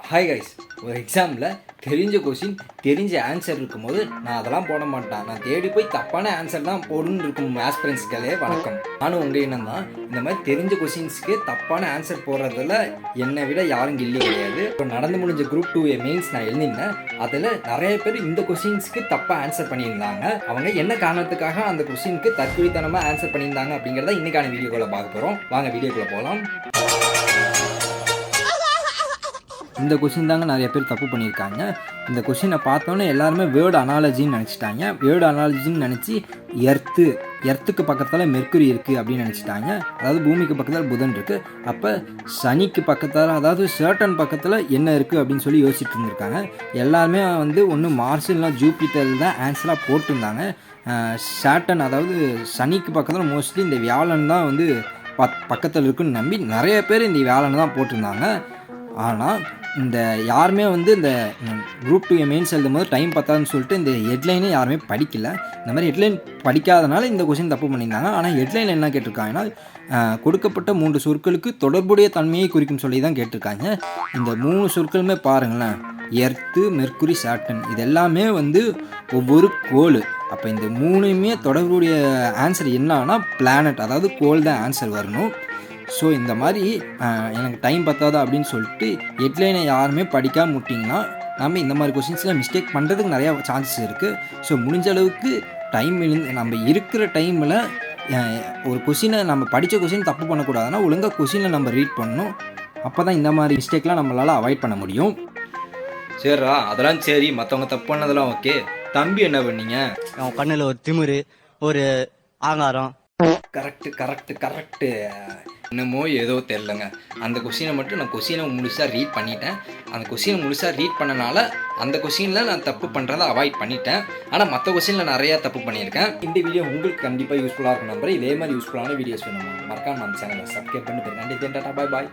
Hi guys, ஒரு எக்ஸாமில் தெரிஞ்ச கொஷின் தெரிஞ்ச ஆன்சர் இருக்கும்போது நான் அதெல்லாம் போட மாட்டேன். நான் தேடி போய் தப்பான ஆன்சர் தான் போடுன்னு இருக்கும் ஆஸ்பிரன்ஸ்களே வணக்கம். நானும் உங்கள் எண்ணம் தான். இந்த மாதிரி தெரிஞ்ச கொஷின்ஸ்க்கு தப்பான ஆன்சர் போடுறதுல என்னை விட யாரும் கில்லி கிடையாது. இப்போ நடந்து முடிஞ்ச குரூப் 2 மெயின்ஸ் நான் எழுதினேன். அதில் நிறைய பேர் இந்த கொஷின்ஸ்க்கு தப்பாக ஆன்சர் பண்ணியிருந்தாங்க. அவங்க என்ன காரணத்துக்காக அந்த கொஷினுக்கு தற்கொலைத்தனமாக ஆன்சர் பண்ணியிருந்தாங்க அப்படிங்கிறத இன்னைக்கான வீடியோக்குள்ளே பார்க்க போகிறோம். வாங்க வீடியோக்குள்ளே போகலாம். இந்த கொஷின் தாங்க நிறைய பேர் தப்பு பண்ணியிருக்காங்க. இந்த கொஷினை பார்த்தோன்னே எல்லாருமே வேர்டு அனாலஜின்னு நினச்சிட்டாங்க. வேர்டு அனாலஜின்னு நினச்சி எர்த்துக்கு பக்கத்தில் மெர்க்குரி இருக்குது அப்படின்னு நினச்சிட்டாங்க. அதாவது பூமிக்கு பக்கத்தில் புதன் இருக்குது. அப்போ சனிக்கு பக்கத்தில், அதாவது சேட்டன் பக்கத்தில் என்ன இருக்குது அப்படின்னு சொல்லி யோசிச்சுட்டு இருந்திருக்காங்க. எல்லாருமே ஒன்று மார்ஸ் இல்லைனா ஜூபிட்டர் தான் ஆன்சராக போட்டிருந்தாங்க. சேட்டன், அதாவது சனிக்கு பக்கத்தில் மோஸ்ட்லி இந்த வியாழன் தான் பக்கத்தில் இருக்குன்னு நம்பி நிறைய பேர் இந்த வியாழனை தான் போட்டிருந்தாங்க. ஆனால் இந்த யாருமே இந்த குரூப் 2 மெயின்ஸ் எழுதும் போது டைம் பத்தாதுன்னு சொல்லிட்டு இந்த ஹெட்லைனே யாருமே படிக்கல. இந்த மாதிரி ஹெட்லைன் படிக்காதனால இந்த கொஷின் தப்பு பண்ணியிருந்தாங்க. ஆனால் ஹெட்லைன் என்ன கேட்டிருக்காங்கன்னா, கொடுக்கப்பட்ட 3 சொற்களுக்கு தொடர்புடைய தன்மையை குறிக்கும் சொல்லி தான் கேட்டிருக்காங்க. இந்த 3 சொற்களுமே பாருங்களேன், எர்த்து, மெர்க்குரி, சாட்டன், இது எல்லாமே ஒவ்வொரு கோள். அப்போ இந்த 3மே தொடர்புடைய ஆன்சர் என்னன்னா பிளானட், அதாவது கோள் தான் ஆன்சர் வரணும். ஸோ இந்த மாதிரி எனக்கு டைம் பத்தாதா அப்படின்னு சொல்லிட்டு ஹெட்லைனை யாருமே படிக்காமல் விட்டிங்கன்னா நம்ம இந்த மாதிரி கொஷின்ஸில் மிஸ்டேக் பண்ணுறதுக்கு நிறையா சான்சஸ் இருக்குது. ஸோ முடிஞ்ச அளவுக்கு நம்ம இருக்கிற டைமில் ஒரு கொஷினை நம்ம படித்த கொஷின் தப்பு பண்ணக்கூடாதுன்னா ஒழுங்காக கொஷினை நம்ம ரீட் பண்ணணும். அப்போ தான் இந்த மாதிரி மிஸ்டேக்லாம் நம்மளால் அவாய்ட் பண்ண முடியும். சரிடா, அதெல்லாம் சரி, மற்றவங்க தப்பு பண்ணதெல்லாம் ஓகே. தம்பி என்ன பண்ணீங்க? அவன் கண்ணில் ஒரு திமிரு, ஒரு ஆங்காரம். கரெக்டு. என்னமோ ஏதோ தெரிலங்க. அந்த கொஷினை மட்டும் நான் கொஷினை முழுசாக ரீட் பண்ணிட்டேன். அந்த கொஷினை முழுசாக ரீட் பண்ணனால அந்த கொஷினில் நான் தப்பு பண்ணுறதை அவாய்ட் பண்ணிட்டேன். ஆனால் மற்ற கொஷினில் நிறையா தப்பு பண்ணியிருக்கேன். இந்த வீடியோ உங்களுக்கு கண்டிப்பாக யூஸ்ஃபுல்லாக இருக்கும் நம்புறேன். இதே மாதிரி யூஸ்ஃபுல்லான வீடியோஸ் வேணுமா மறக்காம நம்ம சேனலை சப்ஸ்கிரைப் பண்ணி பாய் பாய்.